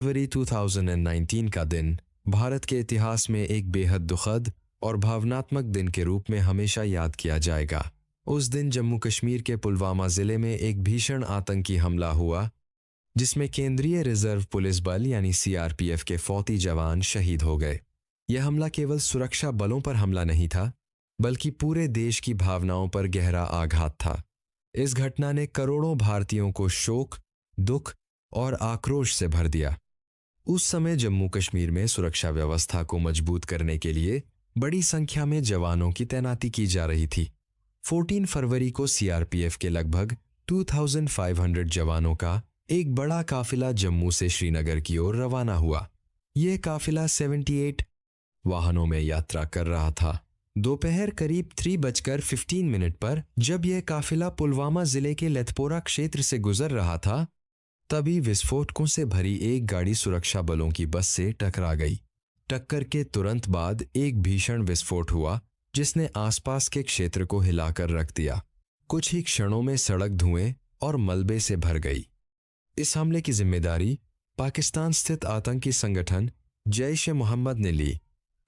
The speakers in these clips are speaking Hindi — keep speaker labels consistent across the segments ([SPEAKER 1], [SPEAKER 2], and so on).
[SPEAKER 1] फरवरी 2019 का दिन भारत के इतिहास में एक बेहद दुखद और भावनात्मक दिन के रूप में हमेशा याद किया जाएगा। उस दिन जम्मू कश्मीर के पुलवामा जिले में एक भीषण आतंकी हमला हुआ, जिसमें केंद्रीय रिजर्व पुलिस बल यानी सीआरपीएफ के फौजी जवान शहीद हो गए। यह हमला केवल सुरक्षा बलों पर हमला नहीं था, बल्कि पूरे देश की भावनाओं पर गहरा आघात था। इस घटना ने करोड़ों भारतीयों को शोक, दुख और आक्रोश से भर दिया। उस समय जम्मू कश्मीर में सुरक्षा व्यवस्था को मजबूत करने के लिए बड़ी संख्या में जवानों की तैनाती की जा रही थी। 14 फरवरी को सीआरपीएफ के लगभग 2500 जवानों का एक बड़ा काफिला जम्मू से श्रीनगर की ओर रवाना हुआ। यह काफिला 78 वाहनों में यात्रा कर रहा था। दोपहर करीब 3:15 पर जब यह काफिला पुलवामा जिले के लेथपोरा क्षेत्र से गुजर रहा था, तभी विस्फोटकों से भरी एक गाड़ी सुरक्षा बलों की बस से टकरा गई। टक्कर के तुरंत बाद एक भीषण विस्फोट हुआ, जिसने आसपास के क्षेत्र को हिलाकर रख दिया। कुछ ही क्षणों में सड़क धुएं और मलबे से भर गई। इस हमले की जिम्मेदारी पाकिस्तान स्थित आतंकी संगठन जैश-ए-मोहम्मद ने ली।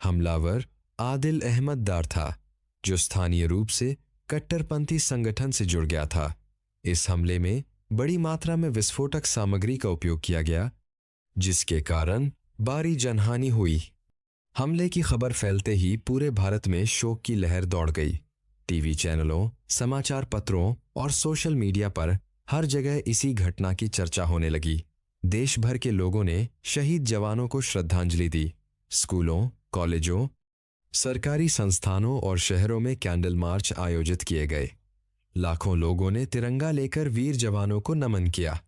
[SPEAKER 1] हमलावर आदिल अहमद दार था, जो स्थानीय रूप से कट्टरपंथी संगठन से जुड़ गया था। इस हमले में बड़ी मात्रा में विस्फोटक सामग्री का उपयोग किया गया, जिसके कारण भारी जनहानि हुई। हमले की खबर फैलते ही पूरे भारत में शोक की लहर दौड़ गई। टीवी चैनलों, समाचार पत्रों और सोशल मीडिया पर हर जगह इसी घटना की चर्चा होने लगी। देश भर के लोगों ने शहीद जवानों को श्रद्धांजलि दी। स्कूलों, कॉलेजों, सरकारी संस्थानों और शहरों में कैंडल मार्च आयोजित किए गए। लाखों लोगों ने तिरंगा लेकर वीर जवानों को नमन किया।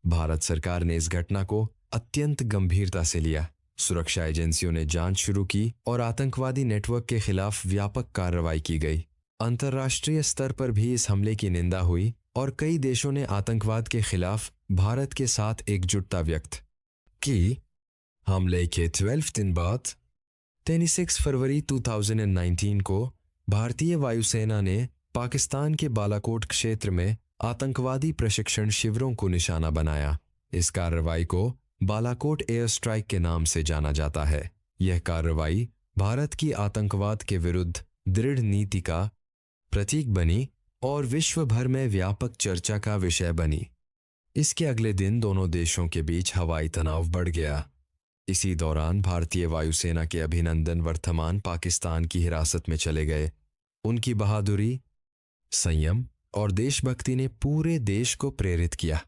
[SPEAKER 1] भारत सरकार ने इस घटना को अत्यंत गंभीरता से लिया। सुरक्षा एजेंसियों ने जांच शुरू की और आतंकवादी नेटवर्क के खिलाफ व्यापक कार्रवाई की गई। अंतर्राष्ट्रीय स्तर पर भी इस हमले की निंदा हुई और कई देशों ने आतंकवाद के खिलाफ भारत के साथ एकजुटता व्यक्त की। हमले के 12 दिन बाद 26 फरवरी 2019 को भारतीय वायुसेना ने पाकिस्तान के बालाकोट क्षेत्र में आतंकवादी प्रशिक्षण शिविरों को निशाना बनाया। इस कार्रवाई को बालाकोट एयर स्ट्राइक के नाम से जाना जाता है। यह कार्रवाई भारत की आतंकवाद के विरुद्ध दृढ़ नीति का प्रतीक बनी और विश्व भर में व्यापक चर्चा का विषय बनी। इसके अगले दिन दोनों देशों के बीच हवाई तनाव बढ़ गया। इसी दौरान भारतीय वायुसेना के अभिनंदन वर्धमान पाकिस्तान की हिरासत में चले गए। उनकी बहादुरी, संयम और देशभक्ति ने पूरे देश को प्रेरित किया।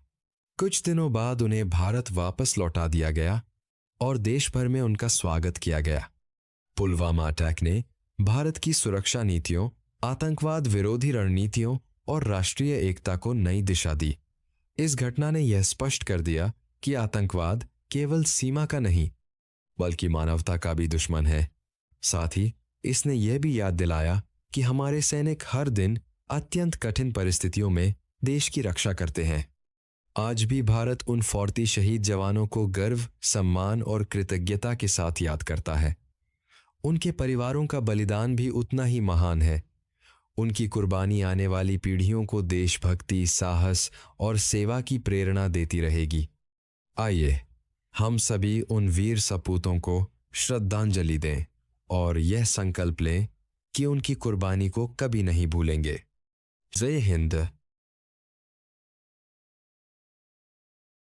[SPEAKER 1] कुछ दिनों बाद उन्हें भारत वापस लौटा दिया गया और देश भर में उनका स्वागत किया गया। पुलवामा अटैक ने भारत की सुरक्षा नीतियों, आतंकवाद विरोधी रणनीतियों और राष्ट्रीय एकता को नई दिशा दी। इस घटना ने यह स्पष्ट कर दिया कि आतंकवाद केवल सीमा का नहीं, बल्कि मानवता का भी दुश्मन है। साथ ही इसने यह भी याद दिलाया कि हमारे सैनिक हर दिन अत्यंत कठिन परिस्थितियों में देश की रक्षा करते हैं। आज भी भारत उन फौजी शहीद जवानों को गर्व, सम्मान और कृतज्ञता के साथ याद करता है। उनके परिवारों का बलिदान भी उतना ही महान है। उनकी कुर्बानी आने वाली पीढ़ियों को देशभक्ति, साहस और सेवा की प्रेरणा देती रहेगी। आइए हम सभी उन वीर सपूतों को श्रद्धांजलि दें और यह संकल्प लें कि उनकी कुर्बानी को कभी नहीं भूलेंगे। जय हिंद।